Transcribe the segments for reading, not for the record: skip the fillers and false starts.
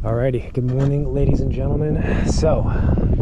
Alrighty, good morning ladies and gentlemen. So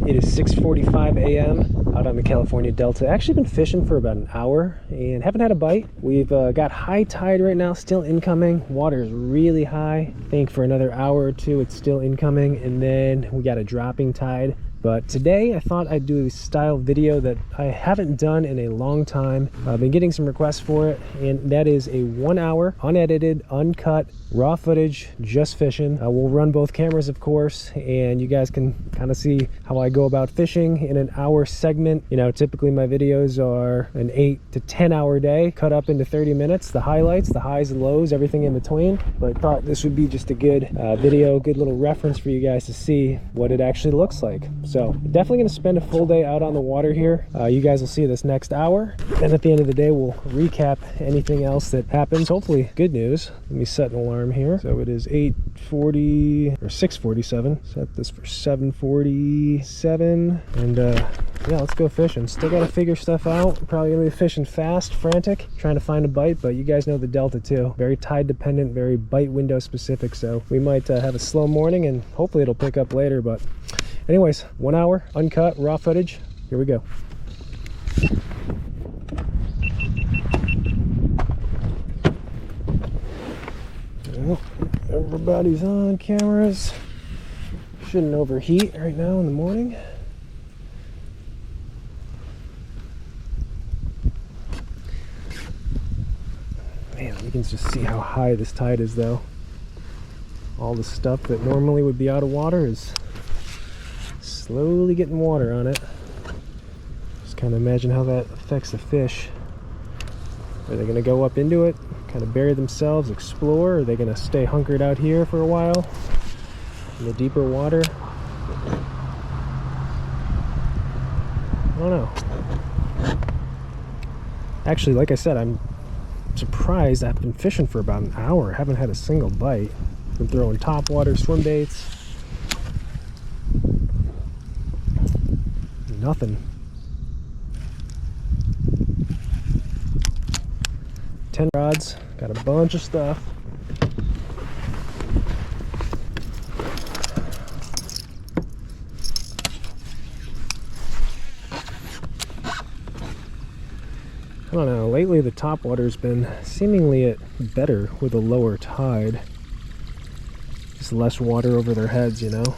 it is 6:45 a.m. out on the California Delta. Actually been fishing for about an hour and haven't had a bite. We've got high tide right now, still incoming. Water is really high. I think for another hour or two it's still incoming, and then we got a dropping tide. But today I thought I'd do a style video that I haven't done in a long time. I've been getting some requests for it, and that is a 1 hour, unedited, uncut, raw footage, just fishing. We'll run both cameras, of course, and you guys can kind of see how I go about fishing in an hour segment. You know, typically my videos are an 8 to 10 hour day, cut up into 30 minutes, the highlights, the highs and lows, everything in between. But I thought this would be just a good video, good little reference for you guys to see what it actually looks like. So definitely going to spend a full day out on the water here. You guys will see this next hour. Then at the end of the day, we'll recap anything else that happens. Hopefully good news. Let me set an alarm here. So it is 8:40 or 6:47. Set this for 7:47. And yeah, let's go fishing. Still got to figure stuff out. Probably going to be fishing fast, frantic, trying to find a bite. But you guys know the Delta too. Very tide dependent, very bite window specific. So we might have a slow morning and hopefully it'll pick up later. But anyways, 1 hour, uncut, raw footage. Here we go. Well, everybody's on cameras. Shouldn't overheat right now in the morning. Man, we can just see how high this tide is though. All the stuff that normally would be out of water is slowly getting water on it. Just kind of imagine how that affects the fish. Are they going to go up into it, kind of bury themselves, explore? Are they going to stay hunkered out here for a while in the deeper water? I don't know. Actually, like I said, I'm surprised. I've been fishing for about an hour. Haven't had a single bite. Been throwing topwater, swim baits. Nothing. 10 rods, got a bunch of stuff. I don't know, lately the topwater's been seemingly better with a lower tide. Just less water over their heads, you know.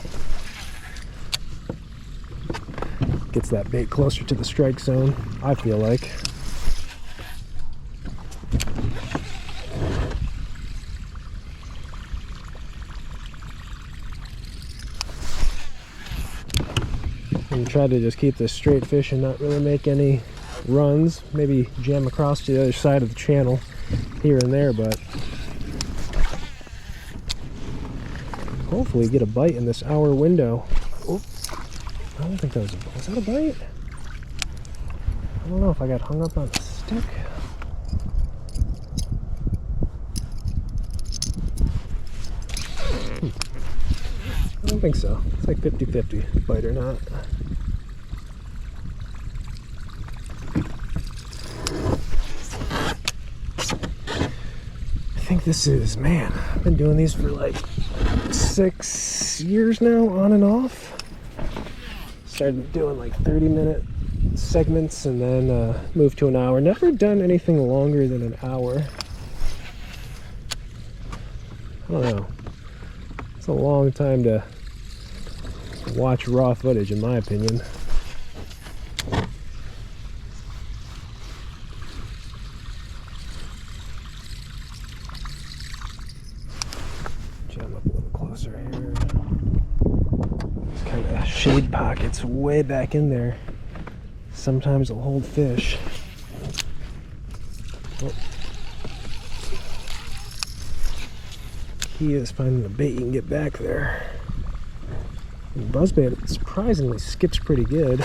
Gets that bait closer to the strike zone, I feel like. And try to just keep this straight fish and not really make any runs. Maybe jam across to the other side of the channel here and there, but hopefully get a bite in this hour window. Oh, I don't think that was that a bite? I don't know if I got hung up on a stick. I don't think so. It's like 50-50, bite or not. I think this is, man, I've been doing these for like 6 years now, on and off. Started doing like 30-minute segments and then moved to an hour. Never done anything longer than an hour. I don't know. It's a long time to watch raw footage, in my opinion. Jam up a little closer here. There's kind of shade pockets way back in there. Sometimes they'll hold fish. Oh. Key is finding the bait you can get back there. And buzzbait surprisingly skips pretty good.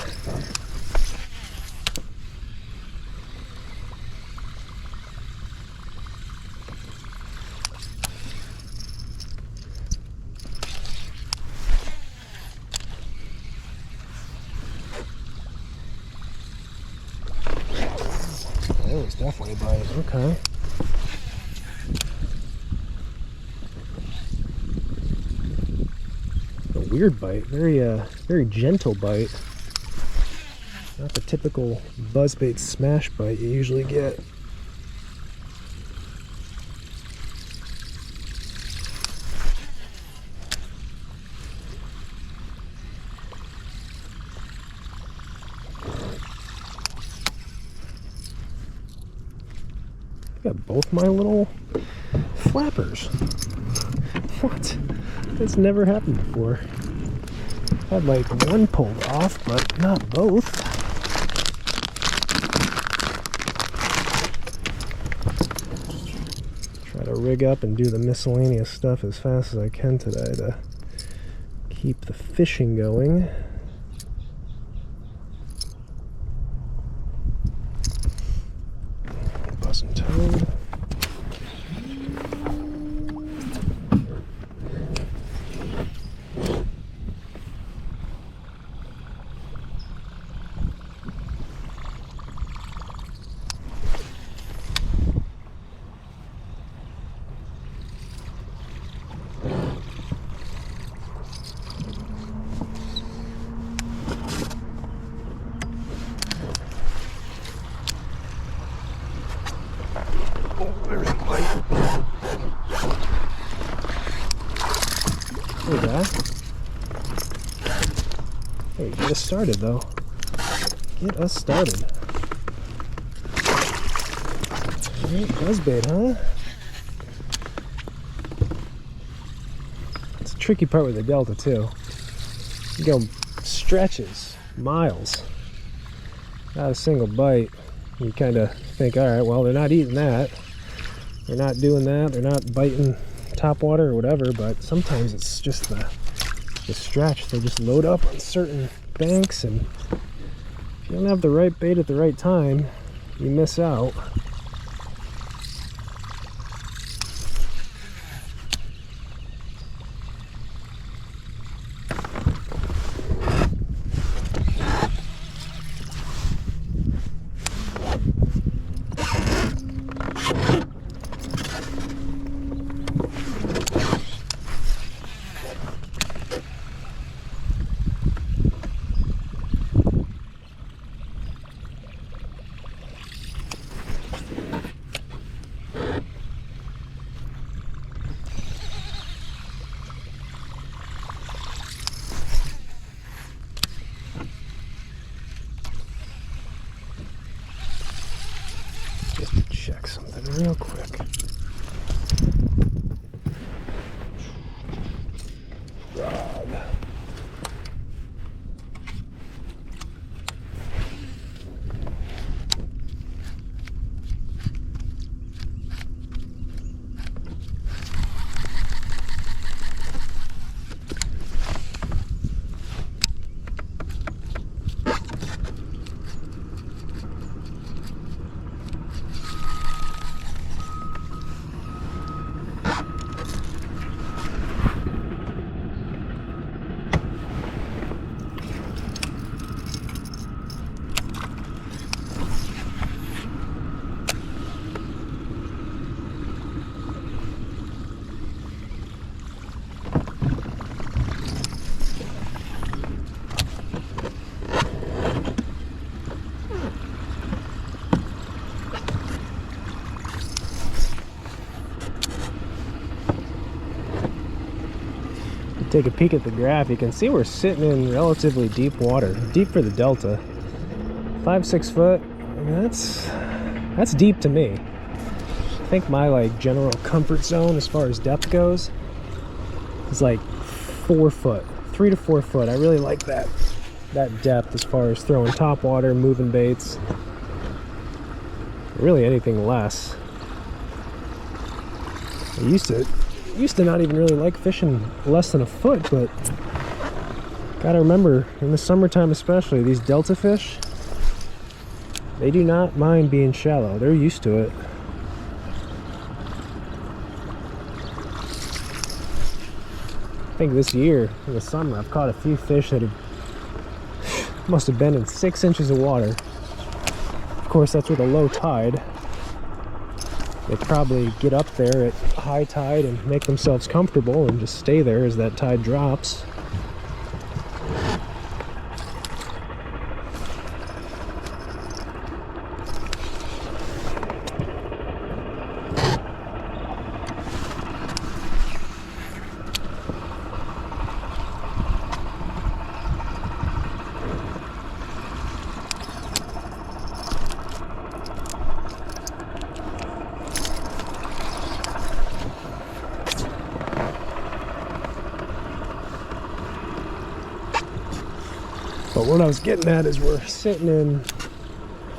There was definitely a bite. Okay. weird bite. Very gentle bite. Not the typical buzzbait smash bite you usually get. Got both my little flappers. What? That's never happened before. Had like one pulled off, but not both. Try to rig up and do the miscellaneous stuff as fast as I can today to keep the fishing going. Buzz and toad. Hey, guy. Hey, get us started, though. Get us started. Alright, buzzbait, huh? It's a tricky part with the Delta, too. You go stretches, miles, not a single bite. You kind of think, alright, well, they're not eating that. They're not doing that. They're not biting topwater or whatever, but sometimes it's just the stretch. They just load up on certain banks, and if you don't have the right bait at the right time, you miss out. Check something real quick. Rod. Take a peek at the graph, you can see we're sitting in relatively deep water, deep for the Delta. 5-6 foot. I mean, that's deep to me. I think my like general comfort zone as far as depth goes is like 4 foot, 3 to 4 foot. I really like that depth as far as throwing topwater, moving baits. Really anything less. I used to not even really like fishing less than a foot, but gotta remember, in the summertime especially, these Delta fish, they do not mind being shallow. They're used to it. I think this year, in the summer, I've caught a few fish that must have been in 6 inches of water. Of course, that's with a low tide. They probably get up there at high tide and make themselves comfortable and just stay there as that tide drops. But what I was getting at is we're sitting in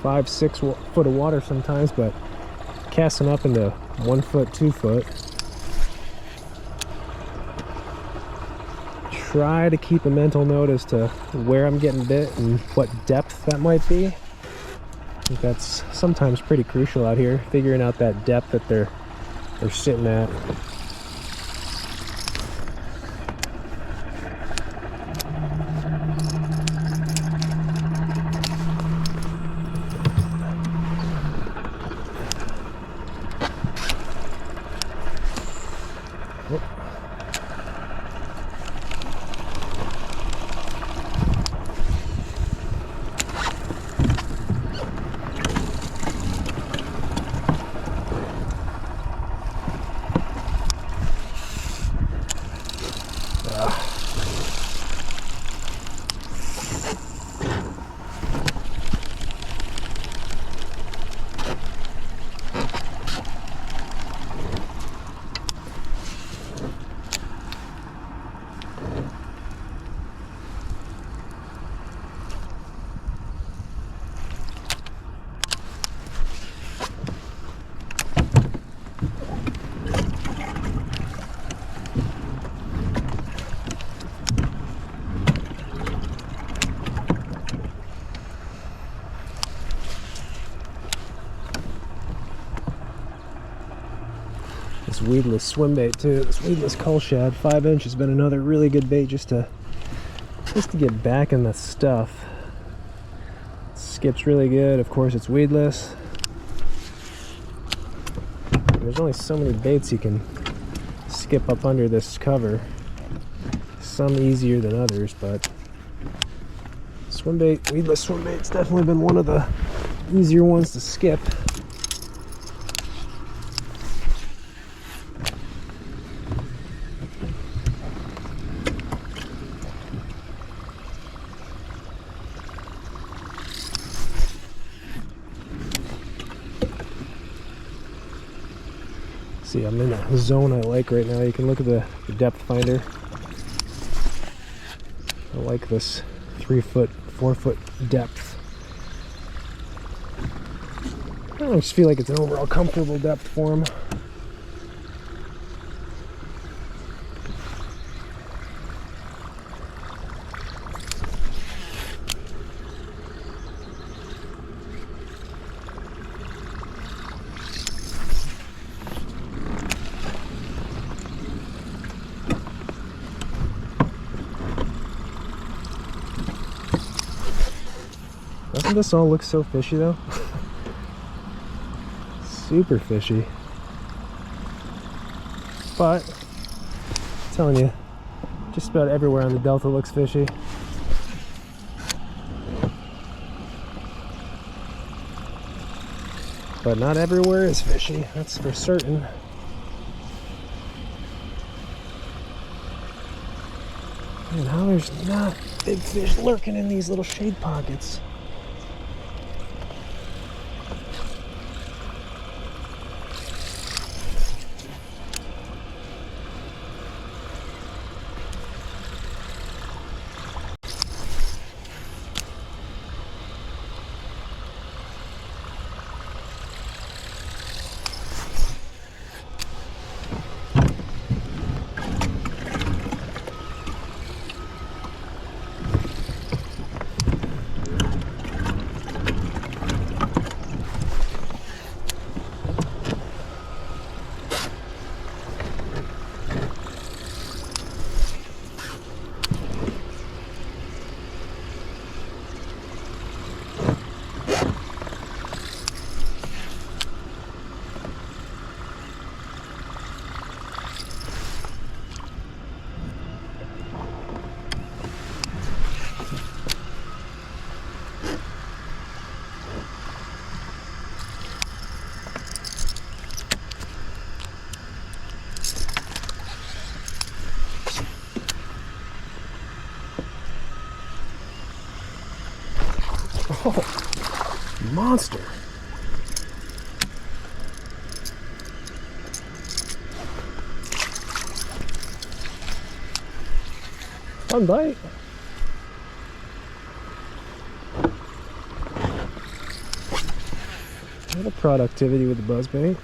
5-6 foot of water sometimes, but casting up into 1 foot, 2 foot. Try to keep a mental note as to where I'm getting bit and what depth that might be. I think that's sometimes pretty crucial out here, figuring out that depth that they're sitting at. This weedless swim bait too, this weedless cull shad, 5" has been another really good bait just to get back in the stuff. Skips really good, of course it's weedless. There's only so many baits you can skip up under this cover. Some easier than others, but swim bait, weedless swim bait's definitely been one of the easier ones to skip. See, I'm in a zone I like right now. You can look at the depth finder. I like this 3 foot, 4 foot depth. I just feel like it's an overall comfortable depth for them. Doesn't this all look so fishy though? Super fishy. But, I'm telling you, just about everywhere on the Delta looks fishy. But not everywhere is fishy, that's for certain. And how there's not big fish lurking in these little shade pockets. Oh, monster. Fun bite. productivity with the buzzbait.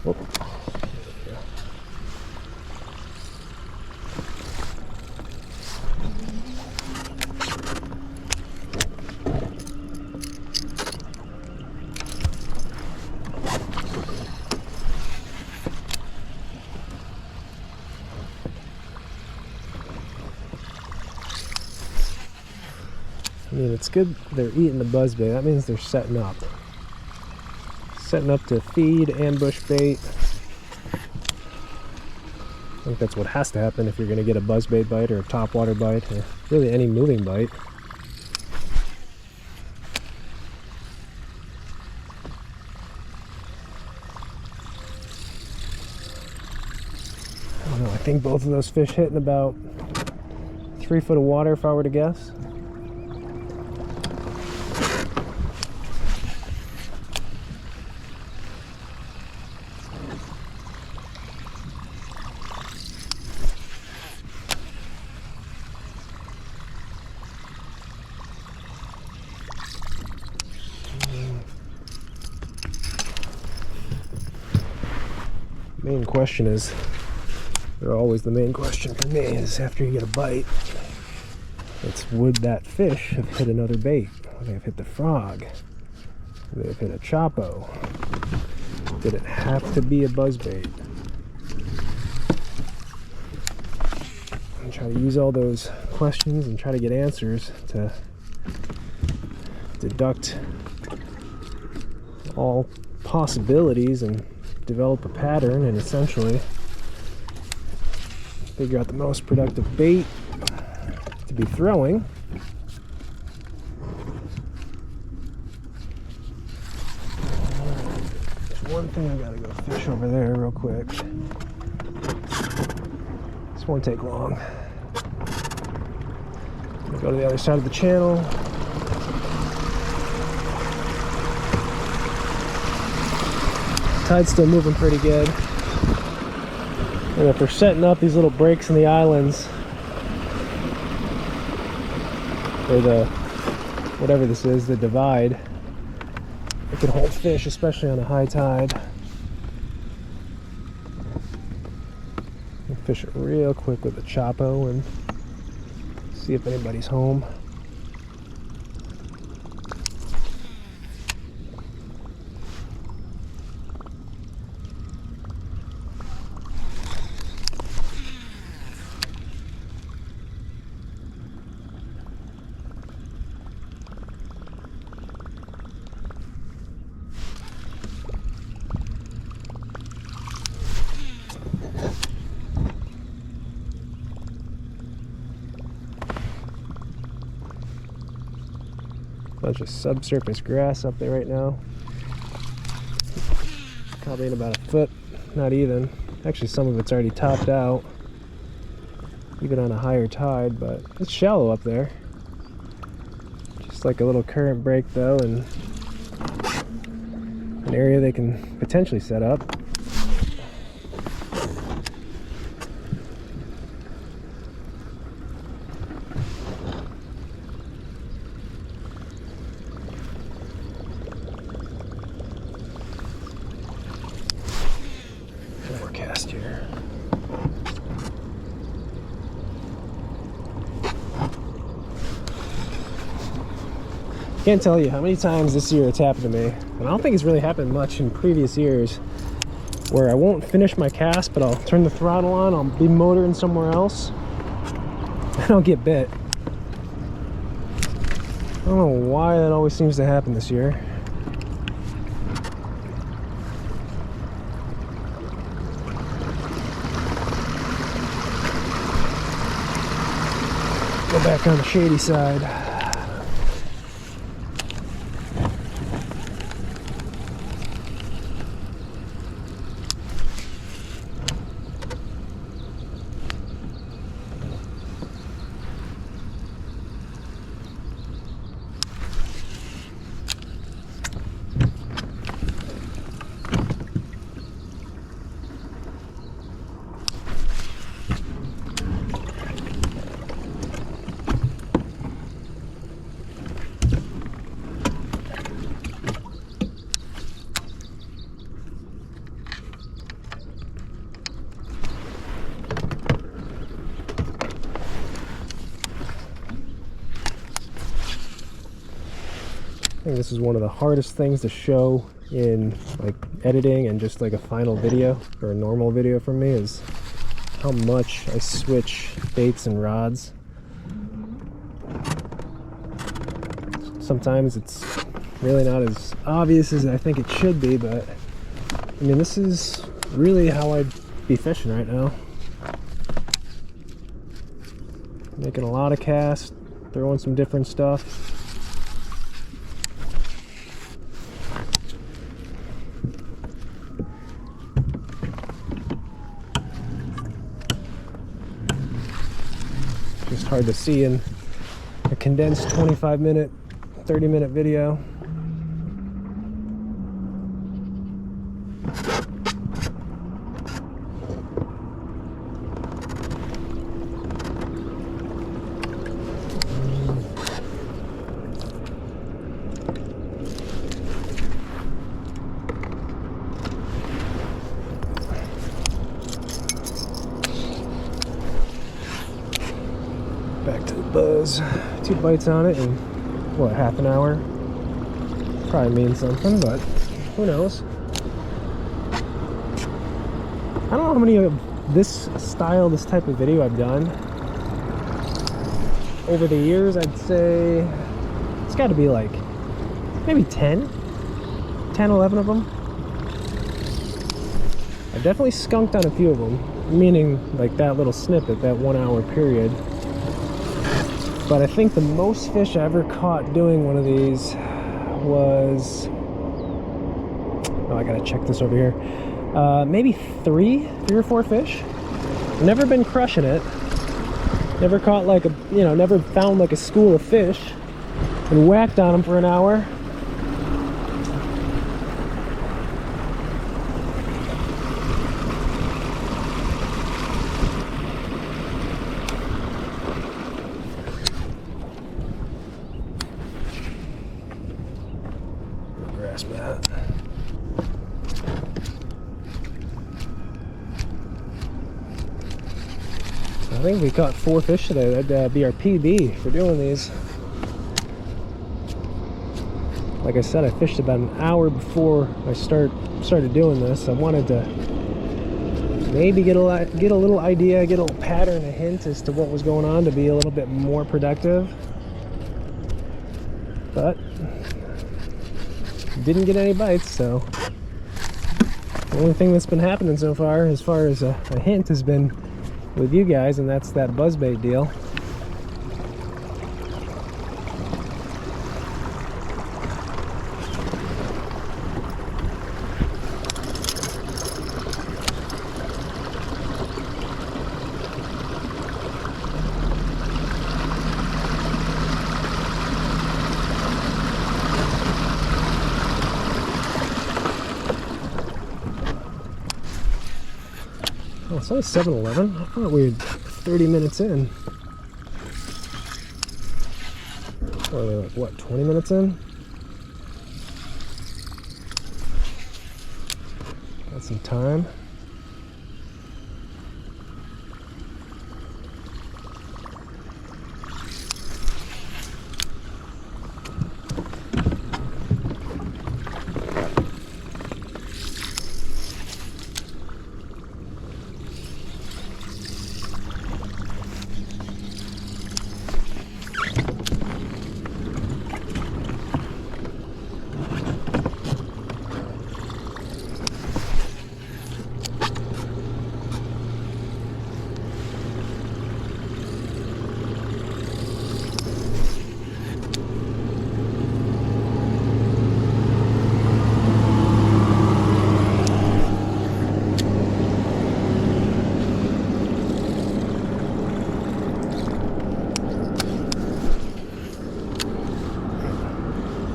Whoop. I mean, it's good they're eating the buzzbait. That means they're setting up. Setting up to feed, ambush bait. I think that's what has to happen if you're going to get a buzzbait bite or a topwater bite, or really any moving bite. I don't know, I think both of those fish hit in about 3 foot of water if I were to guess. Main question is, or always the main question for me is, after you get a bite, it's would that fish have hit another bait? Would they have hit the frog? Would they have hit a choppo? Did it have to be a buzzbait? And try to use all those questions and try to get answers to deduct all possibilities and develop a pattern, and essentially figure out the most productive bait to be throwing. There's one thing I gotta go fish over there real quick. This won't take long. I'll go to the other side of the channel. Tide's still moving pretty good. And if they're setting up these little breaks in the islands, or the, whatever this is, the divide, it can hold fish, especially on a high tide. I'll fish it real quick with a choppo and see if anybody's home. Bunch of subsurface grass up there right now. Probably in about a foot, not even. Actually, some of it's already topped out, even on a higher tide, but it's shallow up there. Just like a little current break though, and an area they can potentially set up. Cast here. Can't tell you how many times this year it's happened to me, and I don't think it's really happened much in previous years, where I won't finish my cast, but I'll turn the throttle on, I'll be motoring somewhere else, and I'll get bit. I don't know why that always seems to happen this year. Go back on the shady side. think this is one of the hardest things to show in like editing and just like a final video or a normal video for me, is how much I switch baits and rods. Sometimes it's really not as obvious as I think it should be, but I mean, this is really how I'd be fishing right now. Making a lot of casts, throwing some different stuff. Just hard to see in a condensed 25-minute, 30-minute video. Back to the buzz. 2 bites on it in, what, half an hour? Probably means something, but who knows? I don't know how many of this type of video I've done over the years. I'd say it's got to be like maybe 10, 11 of them. I've definitely skunked on a few of them, meaning like that little snippet, that 1 hour period. But I think the most fish I ever caught doing one of these was, oh, I gotta check this over here, maybe three or four fish. Never been crushing it, never caught like a, you know, never found like a school of fish and whacked on them for an hour. That. I think we caught 4 fish today. That'd be our PB for doing these. Like I said, I fished about an hour before I started doing this. I wanted to maybe get a little idea, get a little pattern, a hint as to what was going on, to be a little bit more productive. But didn't get any bites, so the only thing that's been happening so far, as a hint, has been with you guys, and that's that buzzbait deal. Oh, it's only 7-11. I thought we were 30 minutes in. Or like, what, 20 minutes in? Got some time.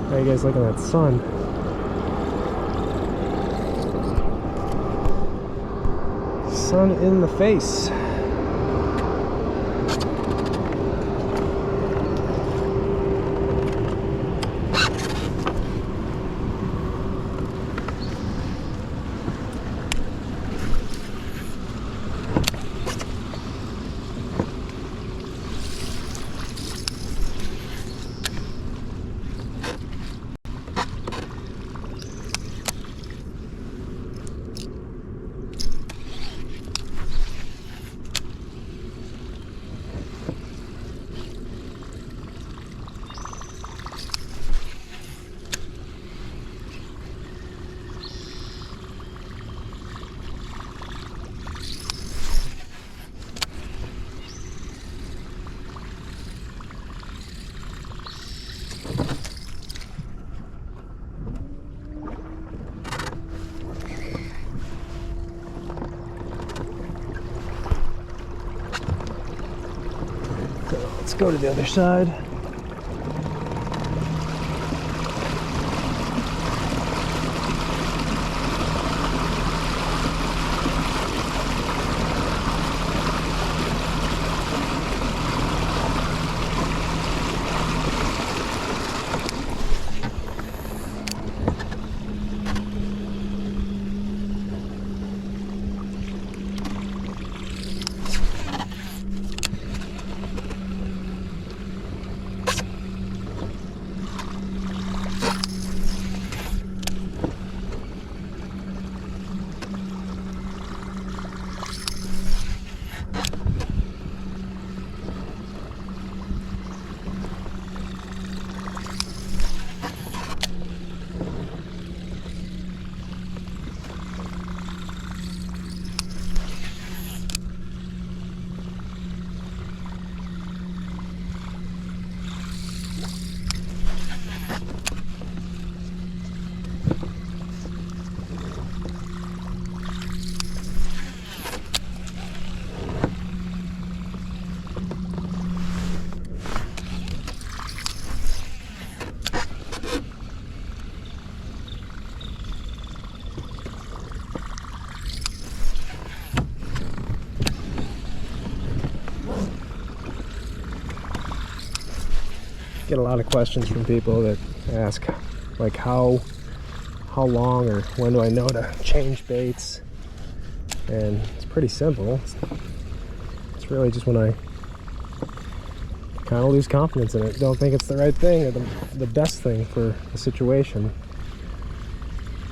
How you guys looking at that sun? Sun in the face. go to the other side. Get a lot of questions from people that ask, like, how long or when do I know to change baits? And it's pretty simple. It's really just when I kind of lose confidence in it, don't think it's the right thing or the best thing for the situation.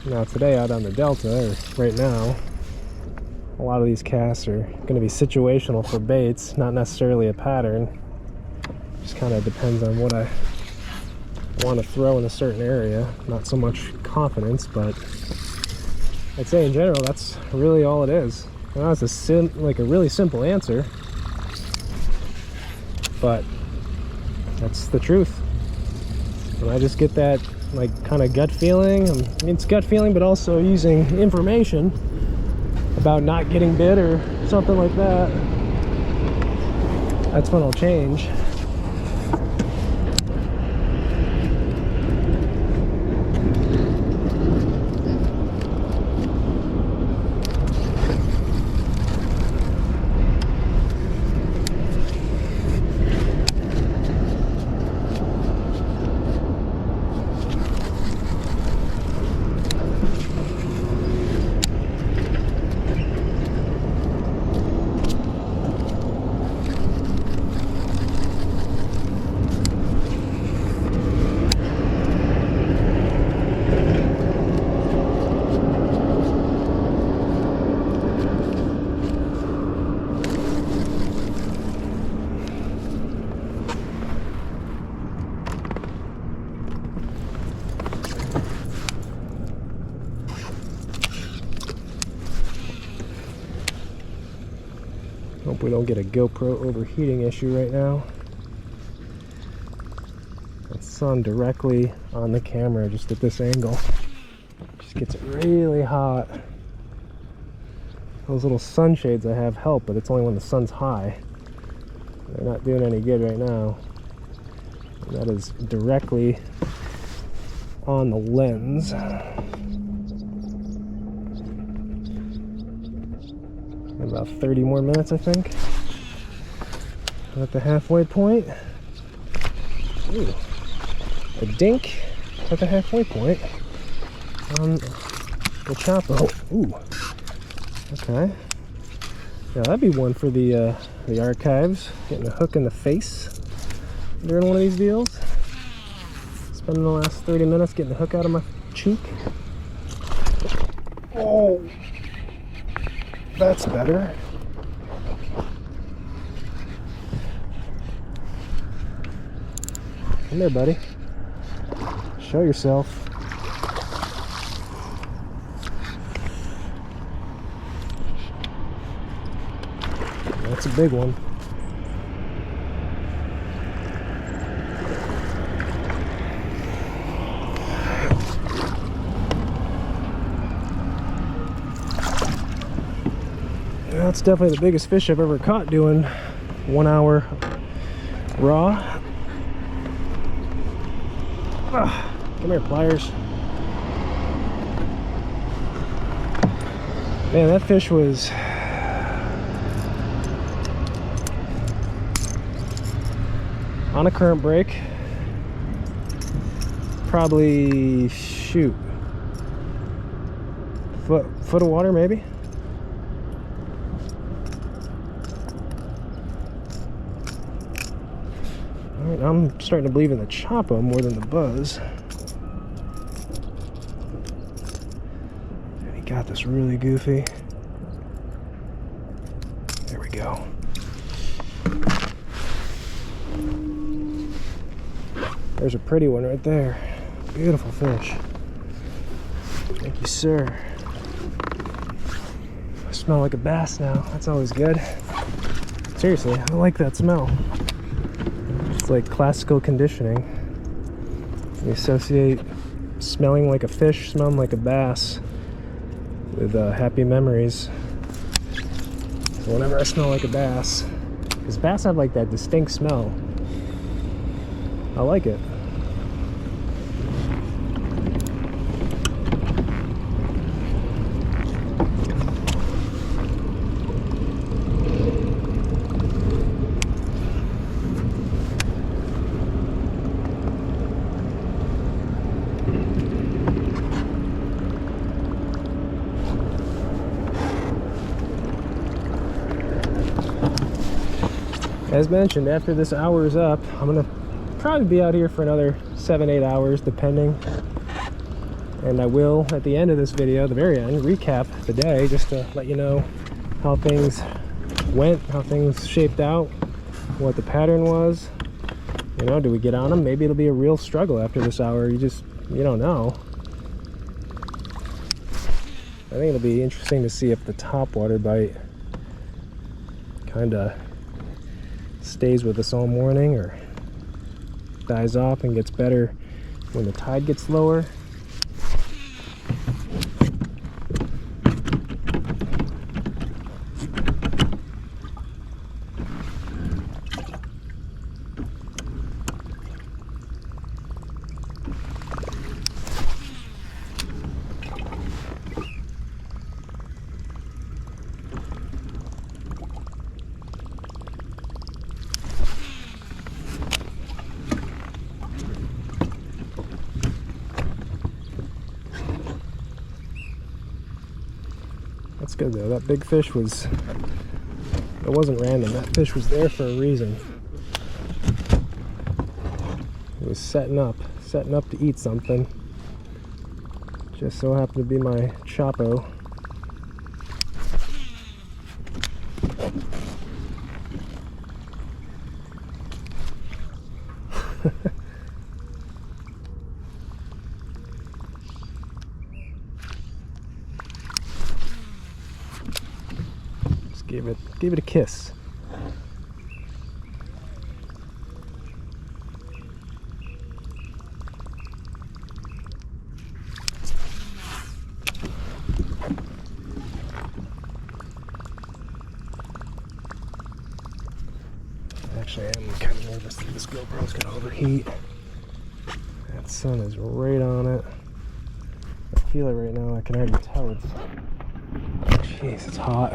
Now today out on the Delta, or right now, a lot of these casts are going to be situational for baits, not necessarily a pattern. Just kind of depends on what I want to throw in a certain area. Not so much confidence, but I'd say in general that's really all it is. Now it's a really simple answer, but that's the truth. And I just get that like kind of gut feeling. I mean, it's gut feeling, but also using information about not getting bit or something like that. That's when I'll change. Hope we don't get a GoPro overheating issue right now. The sun directly on the camera just at this angle just gets it really hot. Those little sunshades I have help, but it's only when the sun's high. They're not doing any good right now. And that is directly on the lens. About 30 more minutes, I think. I'm at the halfway point. Ooh, a dink at the halfway point on the choppo. Ooh, okay. Now that'd be one for the archives. Getting a hook in the face during one of these deals. Spending the last 30 minutes getting the hook out of my cheek. Oh, that's better. Come here, buddy. Show yourself. That's a big one. That's definitely the biggest fish I've ever caught doing 1 hour raw. Ugh, come here, pliers. Man, that fish was on a current break. Probably, shoot, foot of water maybe. All right, I'm starting to believe in the choppo more than the buzz. And he got this really goofy. There we go. There's a pretty one right there. Beautiful fish. Thank you, sir. I smell like a bass now. That's always good. Seriously, I like that smell. It's like classical conditioning. We associate smelling like a fish, smelling like a bass with happy memories. So whenever I smell like a bass, because bass have like that distinct smell, I like it. As mentioned, after this hour is up, I'm gonna probably be out here for another 7-8 hours depending, and I will at the end of this video, the very end, recap the day just to let you know how things went, how things shaped out, what the pattern was. You know, do we get on them? Maybe it'll be a real struggle after this hour. You don't know. I think it'll be interesting to see if the topwater bite kind of stays with us all morning or dies off and gets better when the tide gets lower. That's good though. That big fish it wasn't random. That fish was there for a reason. It was setting up to eat something. Just so happened to be my choppo. Gave it a kiss. Actually, I'm kind of nervous that this GoPro's gonna overheat. That sun is right on it. I feel it right now. I can already tell it's. Jeez, it's hot.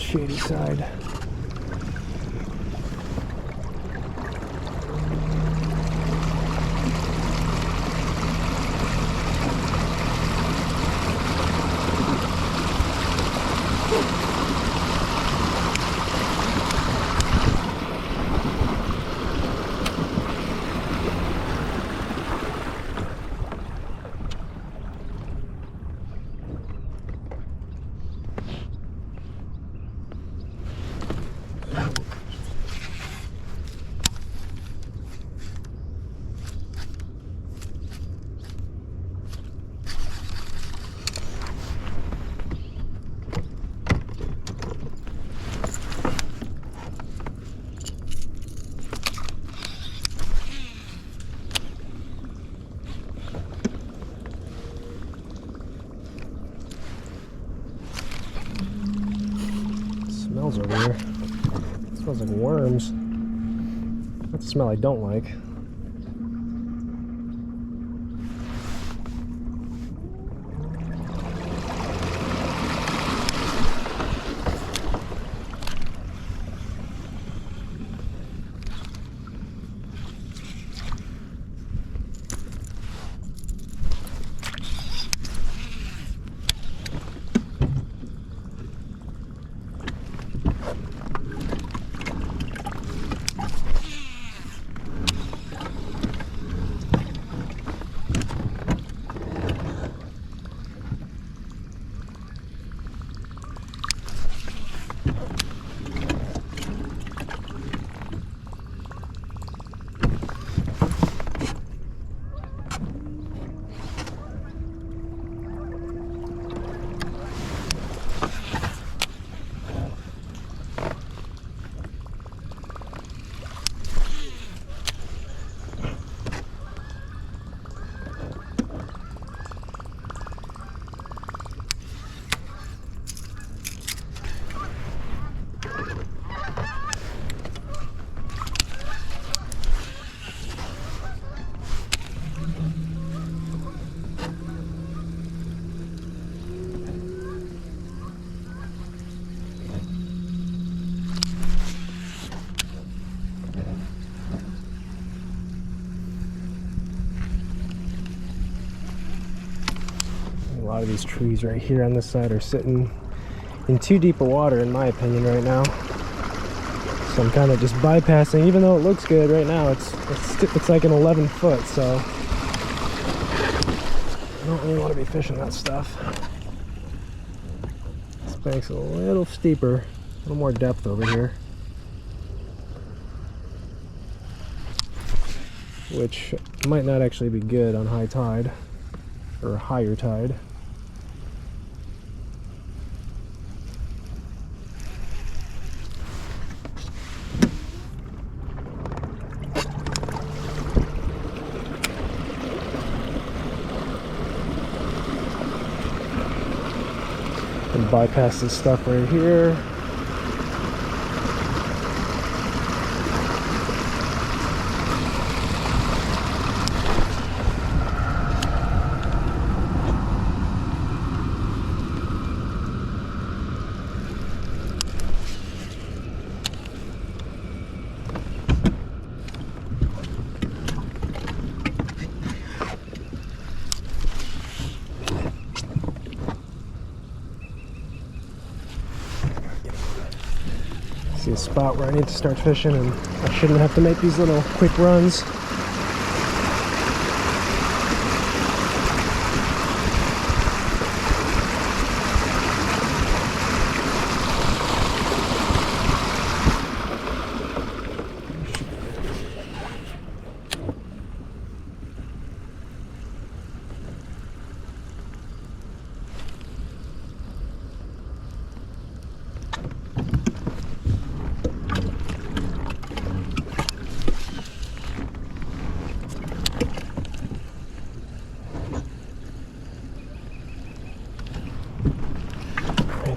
shady side. Smells over here. It smells like worms. That's a smell I don't like. A lot of these trees right here on this side are sitting in too deep of water, in my opinion, right now. So I'm kind of just bypassing, even though it looks good right now. It's like an 11 foot, so I don't really want to be fishing that stuff. This bank's a little steeper, a little more depth over here, which might not actually be good on high tide or higher tide. And bypass this stuff right here. See a spot where I need to start fishing, and I shouldn't have to make these little quick runs.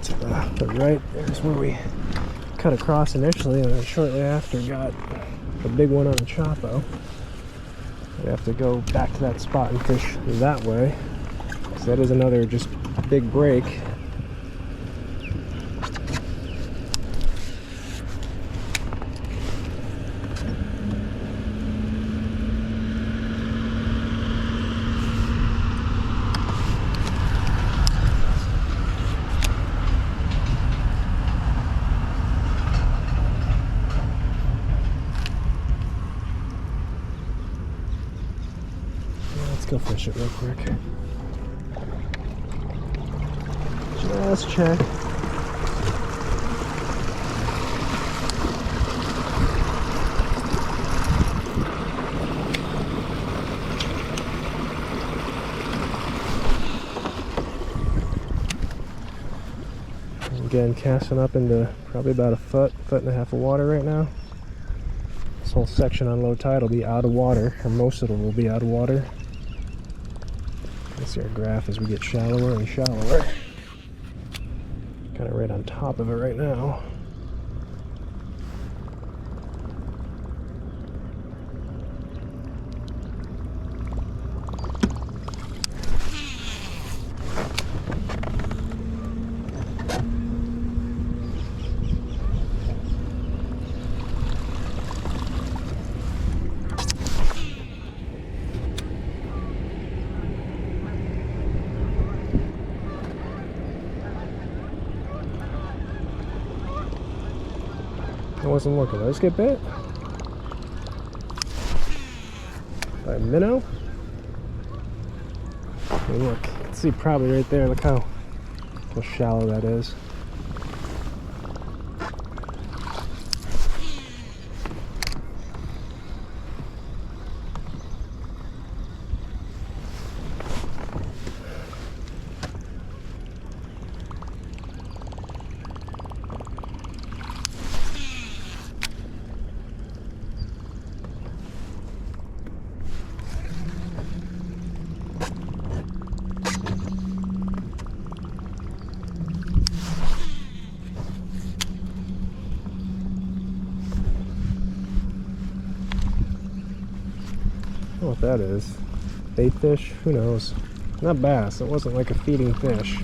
To the right, there's where we cut across initially, and then shortly after got a big one on a choppo. We have to go back to that spot and fish that way, because that is another just big break. go fish it real quick. Just check. Again, casting up into probably about a foot and a half of water right now. This whole section on low tide will be out of water, or most of it will be out of water. You see our graph as we get shallower and shallower. Kind of right on top of it right now. I wasn't looking. Did I just get bit? By a minnow? Hey, look. You can see probably right there. Look how shallow that is. I don't know what that is. Bait fish? Who knows? Not bass. It wasn't like a feeding fish.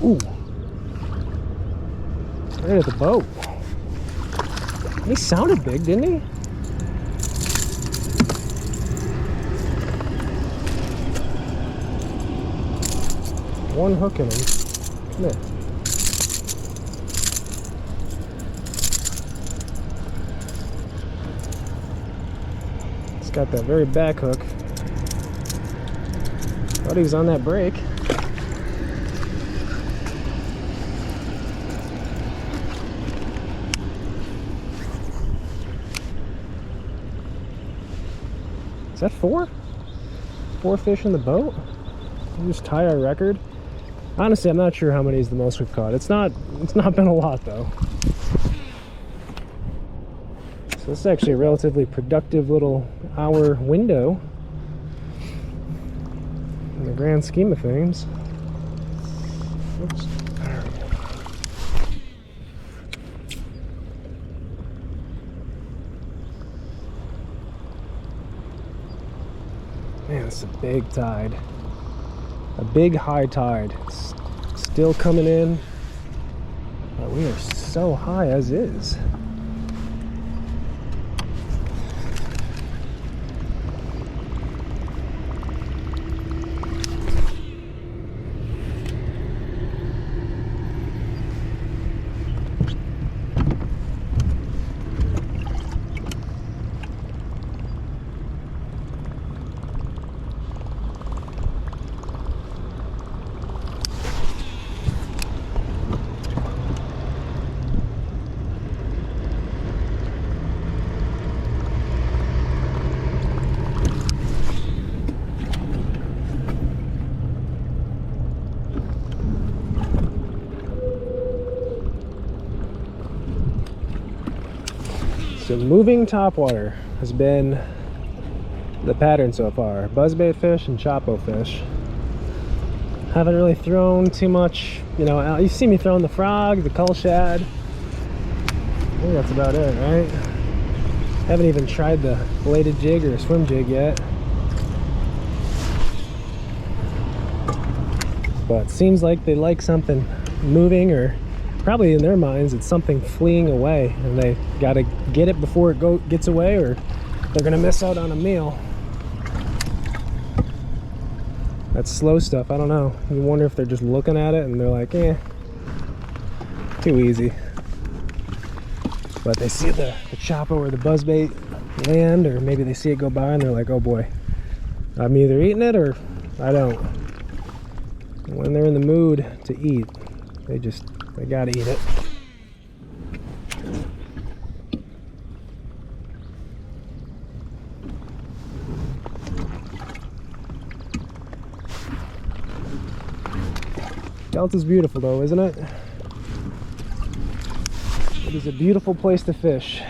Ooh. Right at the boat. He sounded big, didn't he? One hook in him. Come here. It's got that very back hook. Thought he was on that break. Is that four? 4 fish in the boat? We just tie our record. Honestly, I'm not sure how many is the most we've caught. It's not been a lot though. So this is actually a relatively productive little hour window in the grand scheme of things. Oops. Man, it's a big tide. A big high tide. It's still coming in. But we are so high as is. So moving topwater has been the pattern so far. Buzzbait fish and choppo fish. Haven't really thrown too much, you know, you've seen me throwing the frog, the cull shad. I think that's about it, right? Haven't even tried the bladed jig or swim jig yet. But seems like they like something moving or Probably in their minds it's something fleeing away, and they gotta get it before it gets away, or they're gonna miss out on a meal. That's slow stuff. I don't know. You wonder if they're just looking at it and they're like, eh, too easy. But they see the choppo or the buzzbait land, or maybe they see it go by and they're like, oh boy, I'm either eating it or I don't. When they're in the mood to eat, they gotta eat it. Delta's beautiful though, isn't it? It is a beautiful place to fish.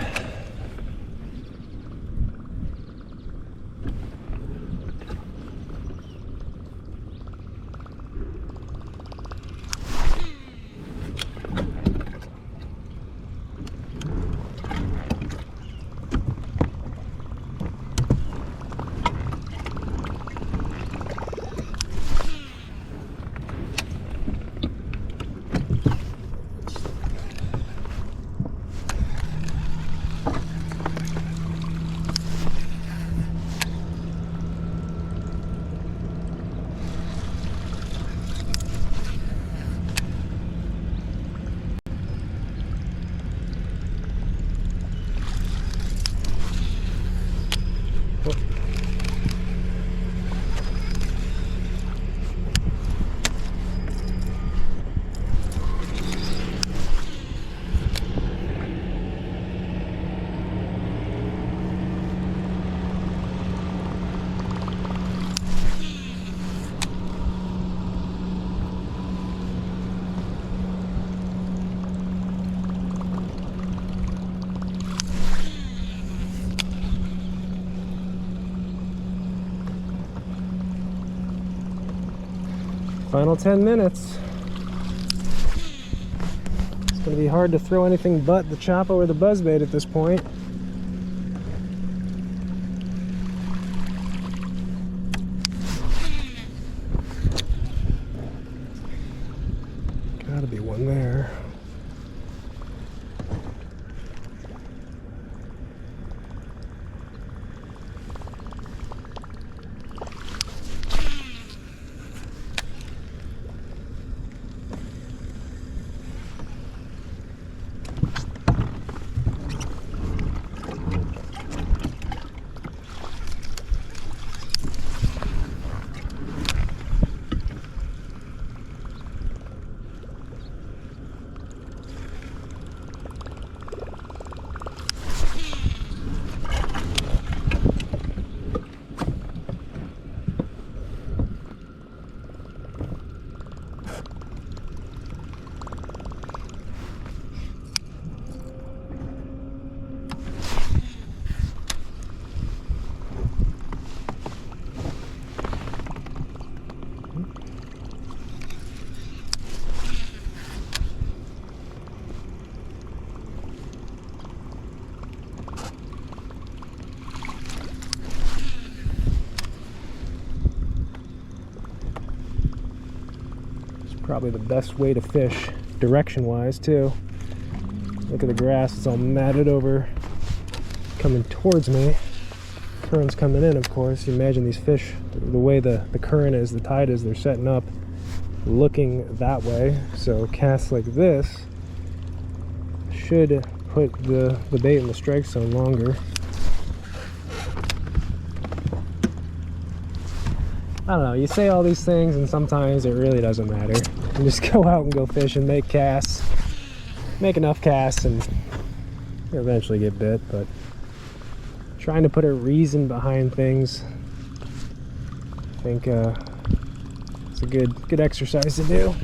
Final 10 minutes. It's going to be hard to throw anything but the choppo or the buzzbait at this point. Gotta be one there. Probably the best way to fish, direction-wise too. Look at the grass, it's all matted over, coming towards me. Current's coming in, of course. You imagine these fish, the way the current is, the tide is, they're setting up, looking that way. So casts like this should put the bait in the strike zone longer. I don't know, you say all these things and sometimes it really doesn't matter. You just go out and go fishing, make casts, make enough casts, and you'll eventually get bit. But trying to put a reason behind things, I think it's a good exercise to do.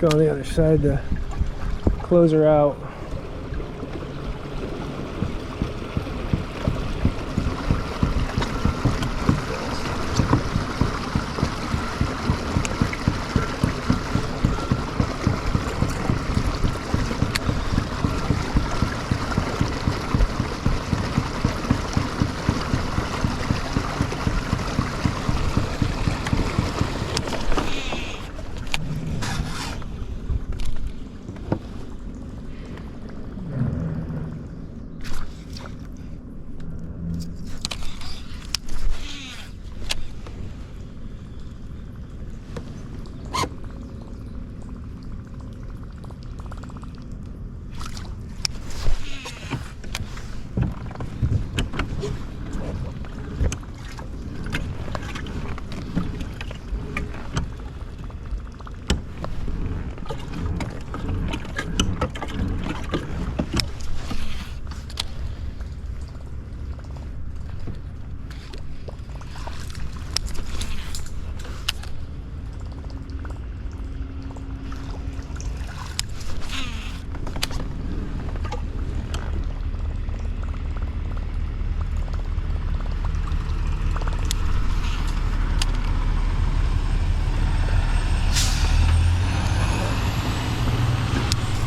go on the other side to close her out.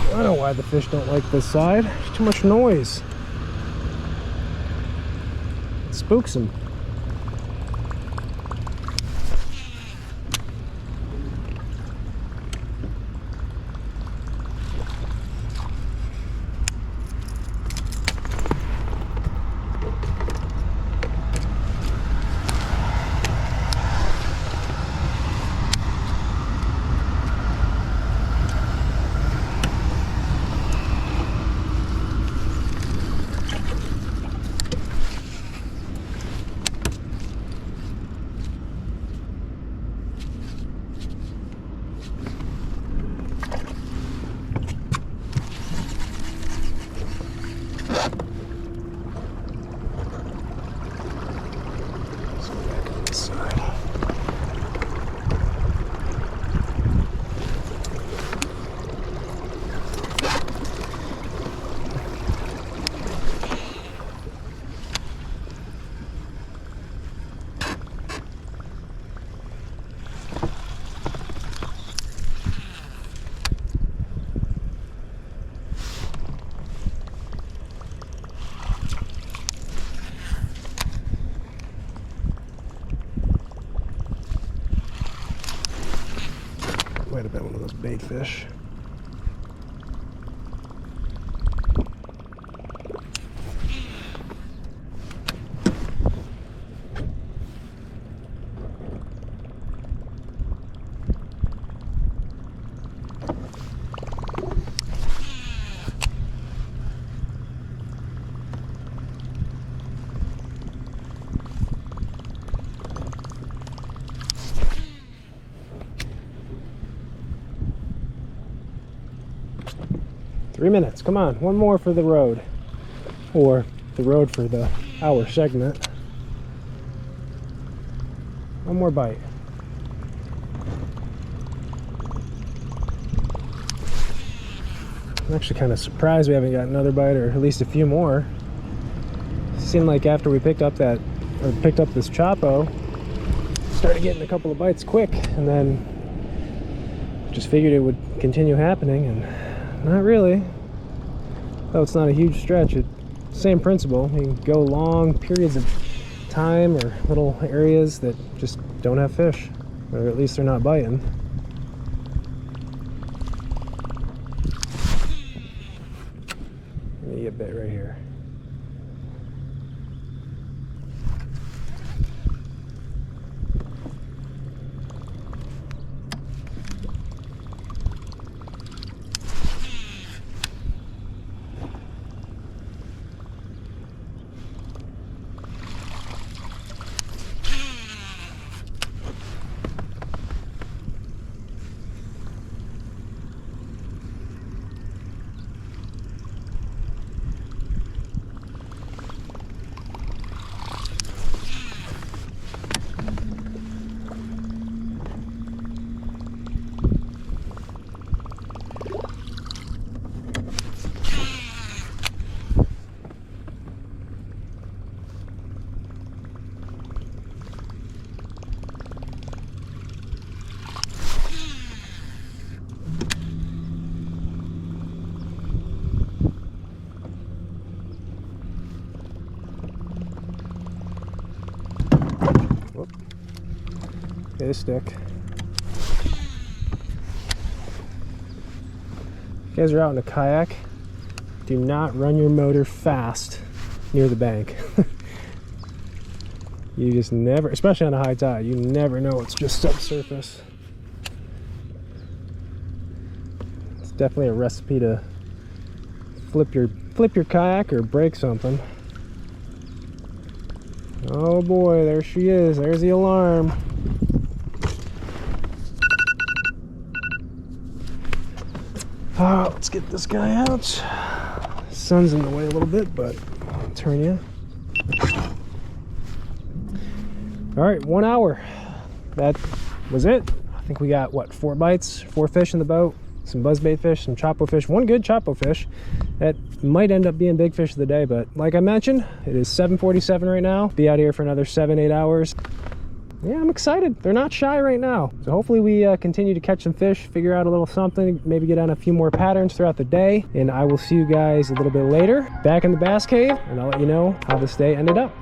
I don't know why the fish don't like this side. There's too much noise. It spooks them. Side. 8 fish. Three minutes, come on, one more for the road. Or the road for the hour segment. One more bite. I'm actually kind of surprised we haven't got another bite, or at least a few more. It seemed like after we picked up this choppo, started getting a couple of bites quick, and then just figured it would continue happening, and not really. Though it's not a huge stretch, it's the same principle. You can go long periods of time or little areas that just don't have fish, or at least they're not biting. Let me get a bit right here. Stay stick. You guys are out in a kayak, do not run your motor fast near the bank. You just never, especially on a high tide, you never know it's just subsurface. It's definitely a recipe to flip your kayak or break something. Oh boy, there she is. There's the alarm. Let's get this guy out. Sun's in the way a little bit, but I'll turn you. All right, 1 hour. That was it. I think we got, what, 4 bites, 4 fish in the boat, some buzzbait fish, some choppo fish, 1 good choppo fish. That might end up being big fish of the day, but like I mentioned, it is 7:47 right now. Be out here for another 7-8 hours. Yeah, I'm excited. They're not shy right now. So hopefully we continue to catch some fish, figure out a little something, maybe get on a few more patterns throughout the day. And I will see you guys a little bit later back in the bass cave, and I'll let you know how this day ended up.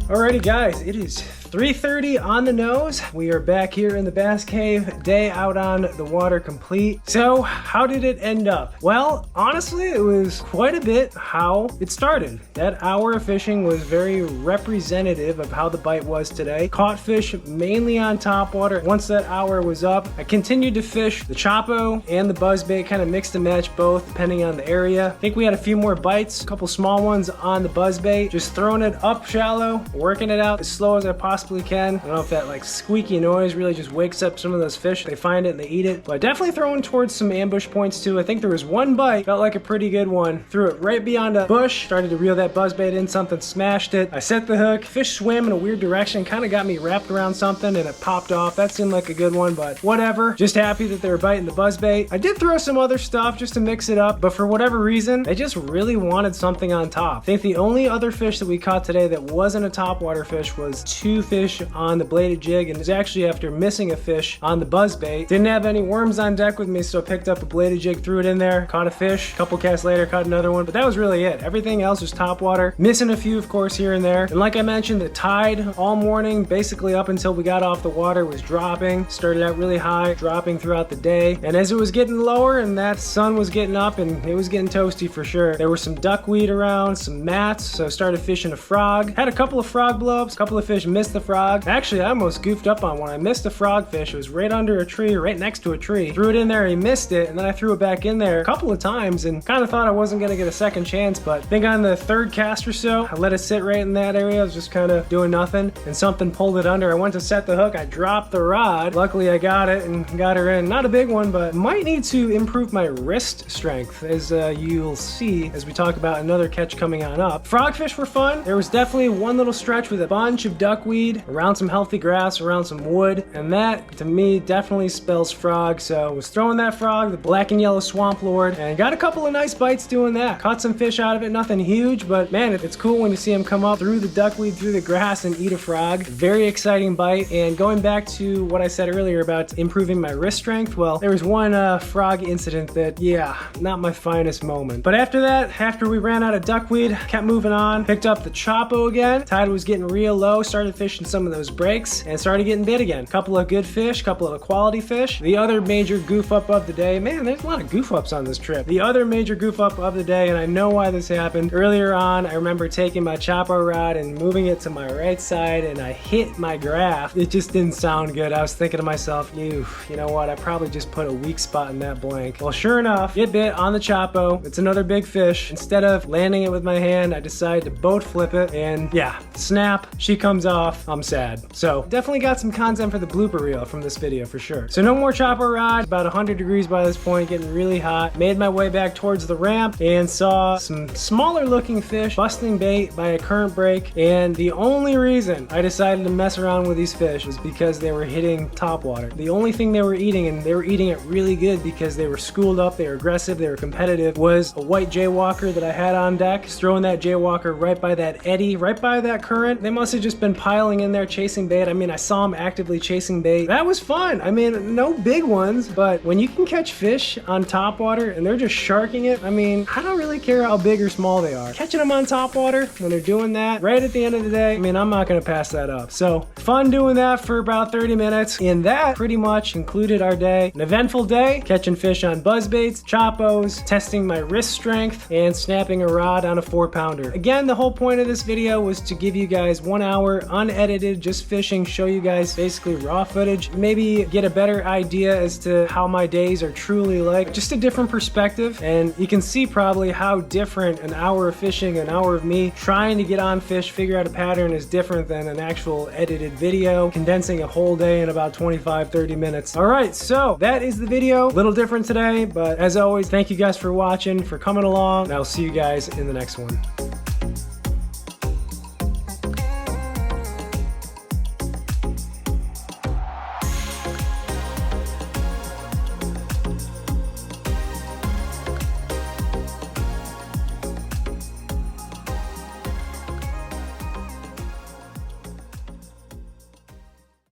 Alrighty guys, it is 3:30 on the nose. We are back here in the bass cave, day out on the water complete. So how did it end up? Well, honestly, it was quite a bit how it started. That hour of fishing was very representative of how the bite was today. Caught fish mainly on topwater. Once that hour was up, I continued to fish the choppo and the buzzbait, kind of mixed and matched both depending on the area. I think we had a few more bites, a couple small ones on the buzzbait, just throwing it up shallow, working it out as slow as I possibly can. I don't know if that like squeaky noise really just wakes up some of those fish. They find it and they eat it, but definitely throwing towards some ambush points too. I think there was one bite, felt like a pretty good one. Threw it right beyond a bush, started to reel that buzzbait in, something smashed it. I set the hook, fish swam in a weird direction, kind of got me wrapped around something and it popped off. That seemed like a good one, but whatever. Just happy that they were biting the buzzbait. I did throw some other stuff just to mix it up, but for whatever reason, they just really wanted something on top. I think the only other fish that we caught today that wasn't a topwater fish was 2 fish on the bladed jig, and it was actually after missing a fish on the buzzbait. Didn't have any worms on deck with me, so I picked up a bladed jig, threw it in there, caught a fish. A couple casts later, caught another one, but that was really it. Everything else was topwater. Missing a few, of course, here and there. And like I mentioned, the tide all morning, basically up until we got off the water, was dropping. Started out really high, dropping throughout the day. And as it was getting lower and that sun was getting up and it was getting toasty for sure, there was some duckweed around, some mats, so I started fishing a frog. Had a couple of frog blowups, a couple of fish missed the frog. Actually, I almost goofed up on one. I missed a frogfish. It was right under a tree, right next to a tree. Threw it in there, he missed it, and then I threw it back in there a couple of times and kind of thought I wasn't going to get a second chance, but I think on the 3rd cast or so, I let it sit right in that area. I was just kind of doing nothing, and something pulled it under. I went to set the hook. I dropped the rod. Luckily, I got it and got her in. Not a big one, but might need to improve my wrist strength, as you'll see as we talk about another catch coming on up. Frogfish were fun. There was definitely one little stretch with a bunch of duckweed around some healthy grass, around some wood, and that to me definitely spells frog. So I was throwing that frog, the black and yellow swamp lord, and got a couple of nice bites doing that. Caught some fish out of it, nothing huge, but man, it's cool when you see them come up through the duckweed, through the grass, and eat a frog. Very exciting bite. And going back to what I said earlier about improving my wrist strength, well, there was one frog incident that, yeah, not my finest moment. But after that, after we ran out of duckweed, kept moving on, picked up the choppo again. Tide was getting real low, started fishing some of those breaks, and started getting bit again. Couple of good fish, couple of quality fish. The other major goof up of the day, man, there's a lot of goof ups on this trip. The other major goof up of the day, and I know why this happened. Earlier on, I remember taking my choppo rod and moving it to my right side, and I hit my graph. It just didn't sound good. I was thinking to myself, you know what, I probably just put a weak spot in that blank. Well, sure enough, get bit on the choppo. It's another big fish. Instead of landing it with my hand, I decided to boat flip it, and yeah, snap, she comes off. I'm sad. So definitely got some content for the blooper reel from this video for sure. So no more chopper rod. About 100 degrees by this point, getting really hot. Made my way back towards the ramp and saw some smaller looking fish busting bait by a current break. And the only reason I decided to mess around with these fish was because they were hitting topwater. The only thing they were eating, and they were eating it really good because they were schooled up, they were aggressive, they were competitive, was a white jaywalker that I had on deck. Just throwing that jaywalker right by that eddy, right by that current. They must have just been piling paddling in there, chasing bait. I mean, I saw him actively chasing bait. That was fun. I mean, no big ones, but when you can catch fish on topwater and they're just sharking it, I mean, I don't really care how big or small they are. Catching them on topwater when they're doing that right at the end of the day, I mean, I'm not gonna pass that up. So fun doing that for about 30 minutes. And that pretty much concluded our day. An eventful day, catching fish on buzzbaits, choppos, testing my wrist strength, and snapping a rod on a 4-pounder. Again, the whole point of this video was to give you guys 1 hour unedited, just fishing, show you guys basically raw footage, maybe get a better idea as to how my days are truly like, just a different perspective. And you can see probably how different an hour of fishing, an hour of me trying to get on fish, figure out a pattern is different than an actual edited video, condensing a whole day in about 25-30 minutes. All right, so that is the video. A little different today, but as always, thank you guys for watching, for coming along, and I'll see you guys in the next one.